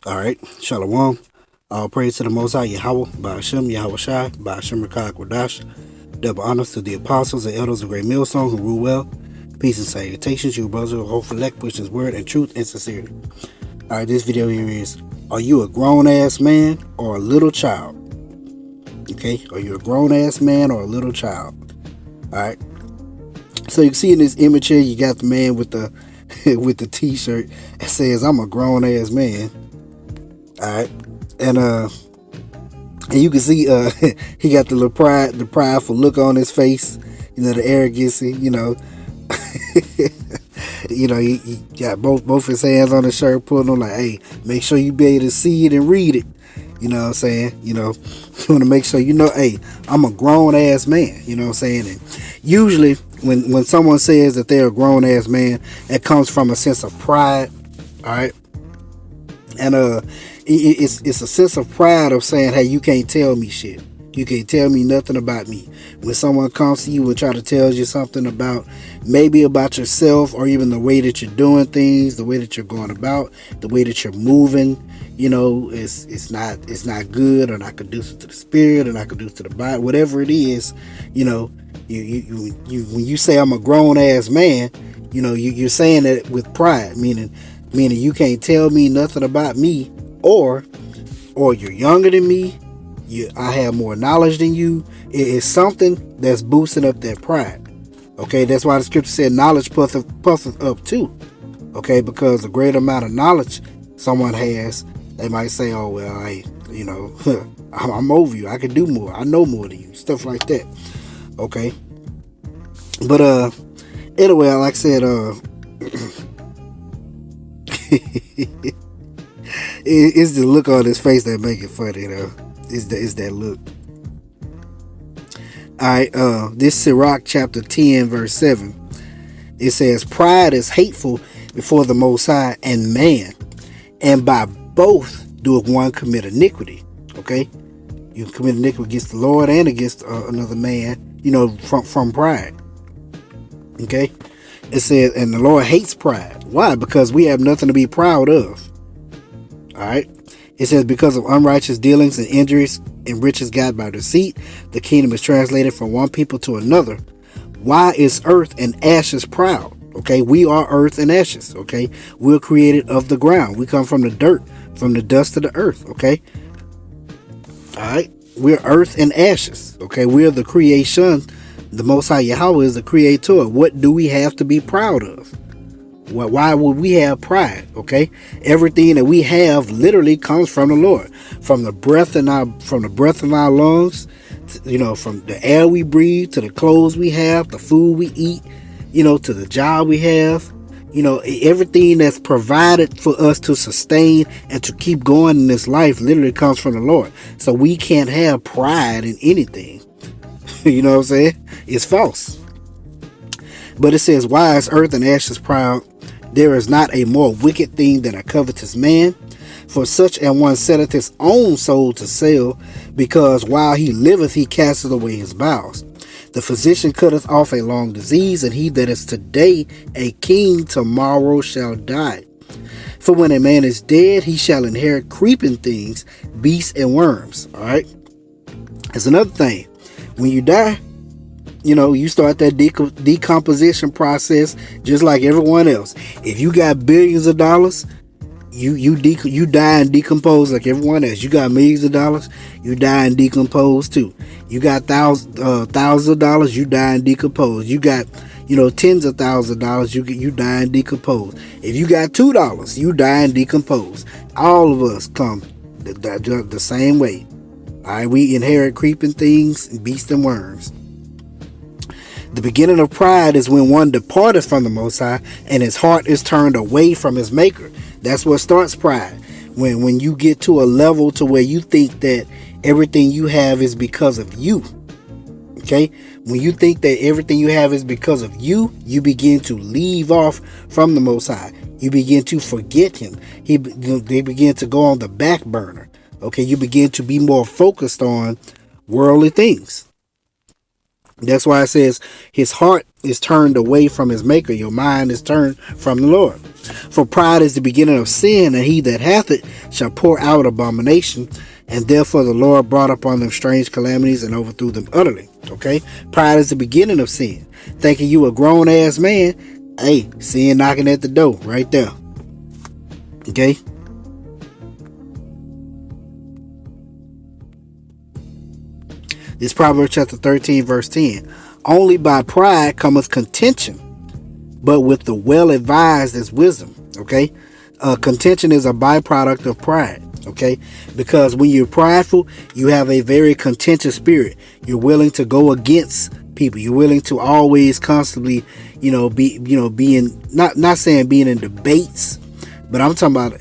All right, Shalom. All praise to the Most High Yahweh, Ba'ashem, Yahweh Shai, Ba'ashem Rakah Kwadash. Double honors to the apostles and elders of Great Millstone who rule well. Peace and salutations, you brothers who hope for elect, which is word and truth and sincerity. All right, this video here is: are you a grown ass man or a little child? Okay, are you a grown ass man or a little child? All right. So you can see in this image here, you got the man with the with the T-shirt that says, "I'm a grown ass man." All right, and you can see he got the little the prideful look on his face, the arrogancy, he got both his hands on his shirt, pulling on like, hey, make sure you be able to see it and read it. You know what I'm saying? You want to make sure hey, I'm a grown ass man. You know what I'm saying? And usually when someone says that they're a grown ass man, it comes from a sense of pride. All right, and it's a sense of pride of saying, hey, you can't tell me shit. You can't tell me nothing about me. When someone comes to you and try to tell you something about yourself, or even the way that you're doing things, the way that you're going about, the way that you're moving, it's not good, or not conducive to the spirit, or not conducive to the body, whatever it is, you when you say I'm a grown ass man, you're saying that with pride, meaning you can't tell me nothing about me, or you're younger than me. I have more knowledge than you. It is something that's boosting up that pride. Okay, that's why the scripture said knowledge puffeth up too. Okay, because the greater amount of knowledge someone has, they might say, oh well, I'm over you. I can do more. I know more than you. Stuff like that. Okay, but anyway, like I said, it's the look on his face that make it funny though. Is that look. Alright, this Sirach chapter 10 verse 7. It says, pride is hateful before the Most High and man, and by both doeth one commit iniquity. Okay? You commit iniquity against the Lord and against another man, from pride. Okay? It says, and the Lord hates pride. Why? Because we have nothing to be proud of. Alright? It says, because of unrighteous dealings and injuries and riches got by deceit, the kingdom is translated from one people to another. Why is earth and ashes proud? Okay, we are earth and ashes. Okay, we're created of the ground. We come from the dirt, from the dust of the earth. Okay, all right, we're earth and ashes. Okay, we're the creation. The Most High Yahweh is the creator. What do we have to be proud of? Why would we have pride? Okay, everything that we have literally comes from the Lord, from the breath in our lungs, from the air we breathe, to the clothes we have, the food we eat, to the job we have, everything that's provided for us to sustain and to keep going in this life literally comes from the Lord. So we can't have pride in anything. You know what I'm saying? It's false. But it says, why is earth and ashes proud? There is not a more wicked thing than a covetous man, for such an one setteth his own soul to sell, because while he liveth he casteth away his bowels. The physician cutteth off a long disease, and he that is today a king tomorrow shall die. For when a man is dead, he shall inherit creeping things, beasts and worms. All right. That's another thing. When you die, you start that decomposition process just like everyone else. If you got billions of dollars, you die and decompose like everyone else. You got millions of dollars, you die and decompose too. You got thousands of dollars, you die and decompose. You got tens of thousands of dollars, you die and decompose. If you got $2, you die and decompose. All of us come the same way. All right, we inherit creeping things, beasts and worms. The beginning of pride is when one departeth from the Most High and his heart is turned away from his maker. That's what starts pride. When you get to a level to where you think that everything you have is because of you. Okay? When you think that everything you have is because of you, you begin to leave off from the Most High. You begin to forget him. They begin to go on the back burner. Okay? You begin to be more focused on worldly things. That's why it says his heart is turned away from his maker. Your mind is turned from the Lord. For pride is the beginning of sin, and he that hath it shall pour out abomination. And therefore the Lord brought upon them strange calamities and overthrew them utterly. Okay? Pride is the beginning of sin. Thinking you a grown ass man, hey, sin knocking at the door right there. Okay? This Proverbs chapter 13, verse 10. Only by pride cometh contention, but with the well advised is wisdom. Okay? Contention is a byproduct of pride. Okay? Because when you're prideful, you have a very contentious spirit. You're willing to go against people. You're willing to always constantly, being not saying being in debates, but I'm talking about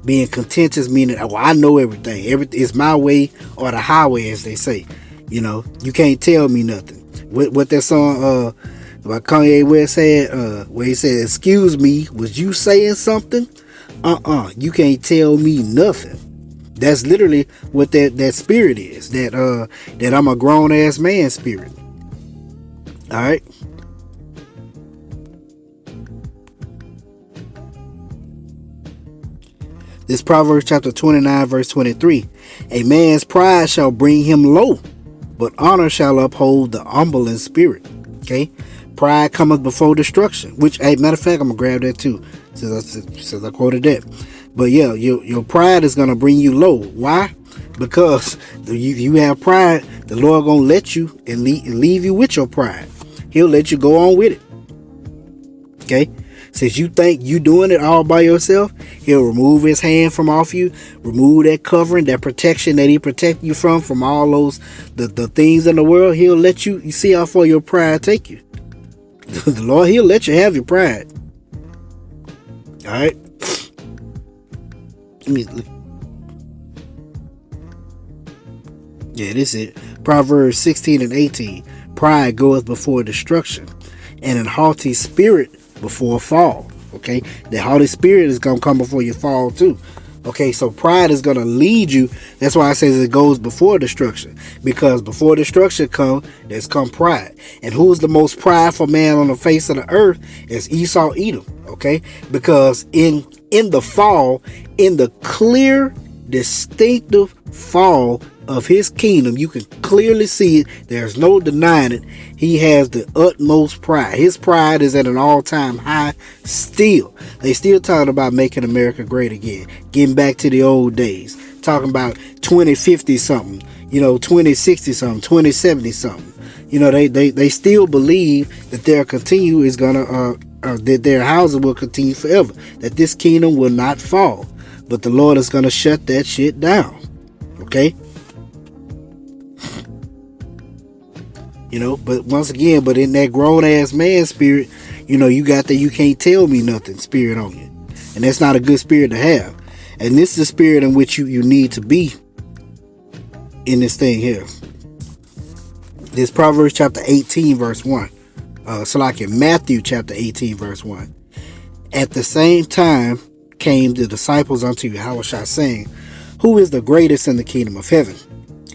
being contentious, meaning, oh, I know everything. Everything is my way or the highway, as they say. You can't tell me nothing. What that song about Kanye West said, where he said, "Excuse me, was you saying something? You can't tell me nothing." That's literally what that spirit is. That I'm a grown ass man spirit. All right. This Proverbs chapter 29, verse 23. A man's pride shall bring him low, but honor shall uphold the humble in spirit. Okay? Pride cometh before destruction. Which, hey, matter of fact, I'm going to grab that too, since I quoted that. But yeah, your pride is going to bring you low. Why? Because you have pride, the Lord going to let you and leave you with your pride. He'll let you go on with it. Okay? Since you think you doing it all by yourself, he'll remove his hand from off you, remove that covering, that protection that he protect you from all those the things in the world. He'll let you see how far your pride take you. The Lord, he'll let you have your pride. All right. Let me look. Yeah, this is it. Proverbs 16 and 18. Pride goeth before destruction, and an haughty spirit before a fall. Okay, the haughty spirit is gonna come before you fall too. Okay, so pride is gonna lead you. That's why I say it goes before destruction, because before destruction there's come pride. And who's the most prideful man on the face of the earth? Is Esau, Edom. Okay, because in the fall, in the clear, distinctive fall of his kingdom, you can clearly see it. There's no denying it. He has the utmost pride. His pride is at an all-time high still. They still talking about making America great again, getting back to the old days, talking about 2050 something, 2060 something, 2070 something. They still believe that their continue is gonna that their houses will continue forever, that this kingdom will not fall, but the Lord is gonna shut that shit down. Okay. But once again, but in that grown ass man spirit, you got that you can't tell me nothing spirit on you. And that's not a good spirit to have. And this is the spirit in which you need to be in this thing here. This Proverbs chapter 18, verse 1. Matthew chapter 18, verse 1. At the same time came the disciples unto Yahushua, saying, Who is the greatest in the kingdom of heaven?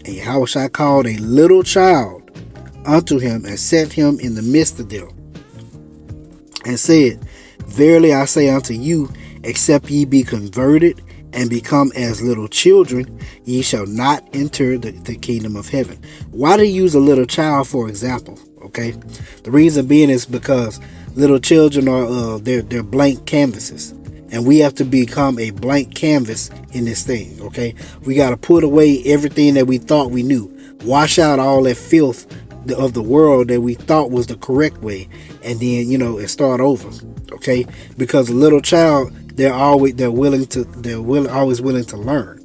And Yahushua called a little child unto him and set him in the midst of them, and said, Verily I say unto you, except ye be converted and become as little children, ye shall not enter the kingdom of heaven. Why do you use a little child for example? Okay, the reason being is because little children are they're blank canvases, and we have to become a blank canvas in this thing. Okay, we got to put away everything that we thought we knew, wash out all that filth of the world that we thought was the correct way, and then and start over. Okay, because a little child, they're always willing to learn.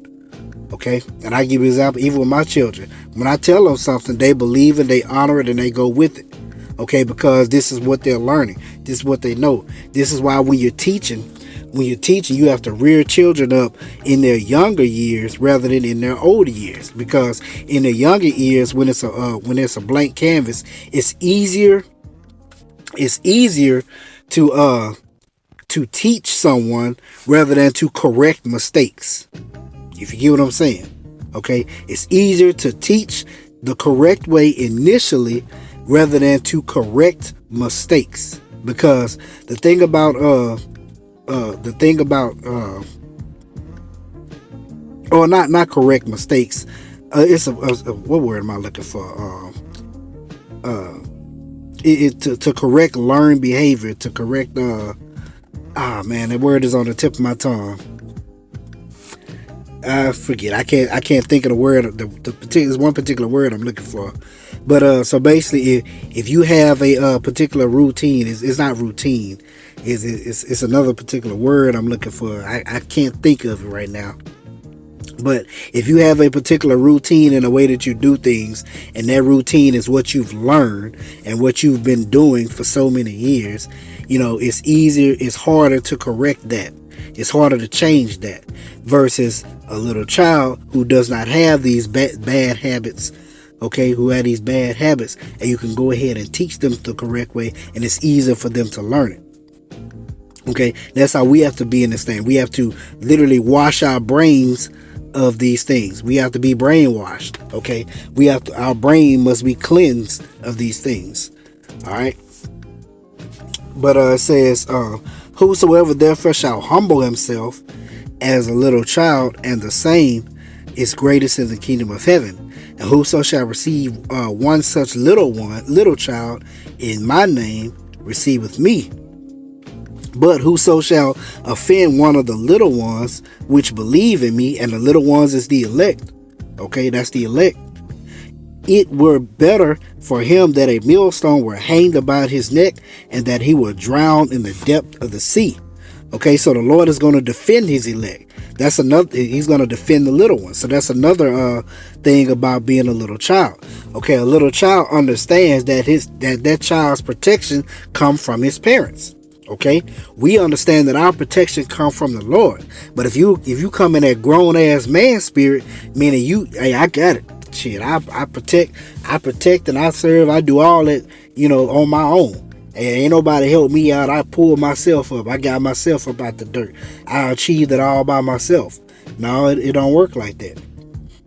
Okay, and I give you an example. Even with my children, when I tell them something, they believe and they honor it and they go with it. Okay, because this is what they're learning. This is what they know. This is why when you're teaching, you have to rear children up in their younger years rather than in their older years. Because in their younger years, when it's a blank canvas, it's easier to teach someone rather than to correct mistakes. If you get what I'm saying, okay, it's easier to teach the correct way initially rather than to correct mistakes. Because the thing about or not correct mistakes. It's what word am I looking for? To correct learned behavior, to correct man, that word is on the tip of my tongue. I forget. I can't think of the word. The particular one particular word I'm looking for. But so basically, if you have a particular routine, it's not routine. It's another particular word I'm looking for. I can't think of it right now. But if you have a particular routine in the way that you do things, and that routine is what you've learned and what you've been doing for so many years, it's easier, it's harder to correct that. It's harder to change that versus a little child who does not have these bad habits, okay, who have these bad habits, and you can go ahead and teach them the correct way, and it's easier for them to learn it. Okay, that's how we have to be in this thing. We have to literally wash our brains of these things. We have to be brainwashed. Okay, our brain must be cleansed of these things. All right. But it says, whosoever therefore shall humble himself as a little child, and the same is greatest in the kingdom of heaven. And whoso shall receive one such little child in my name, receiveth me. But whoso shall offend one of the little ones which believe in me, and the little ones is the elect. Okay, that's the elect. It were better for him that a millstone were hanged about his neck, and that he were drowned in the depth of the sea. Okay, so the Lord is going to defend his elect. That's another. He's going to defend the little ones. So that's another thing about being a little child. Okay, a little child understands that that child's protection comes from his parents. Okay, we understand that our protection comes from the Lord. But if you come in that grown ass man spirit, meaning hey, I got it. Shit, I protect and I serve. I do all that, on my own. And ain't nobody help me out. I pull myself up. I got myself up out the dirt. I achieved it all by myself. No, it don't work like that.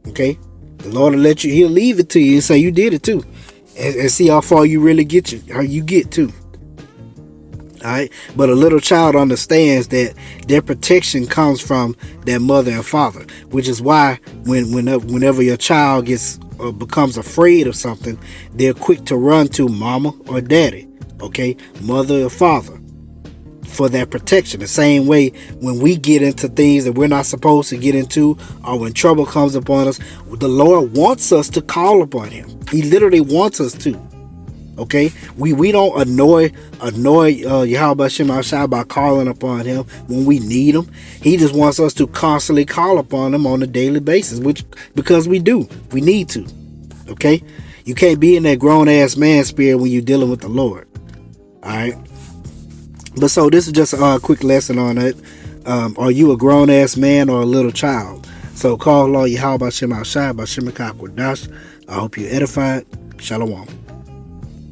Okay, the Lord will He'll leave it to you and say you did it too, and see how far you really how you get to. Alright, but a little child understands that their protection comes from their mother and father, which is why whenever your child becomes afraid of something, they're quick to run to mama or daddy, okay, mother or father, for that protection. The same way when we get into things that we're not supposed to get into, or when trouble comes upon us, the Lord wants us to call upon Him. He literally wants us to. Okay, we don't annoy Yahweh Shem Shai by calling upon Him when we need Him. He just wants us to constantly call upon Him on a daily basis, because we need to. Okay, you can't be in that grown ass man spirit when you're dealing with the Lord. All right, but so this is just a quick lesson on it. Are you a grown ass man or a little child? So call Lord Yahweh Shem Shai by Shemikah Kodash. I hope you're edified. Shalom.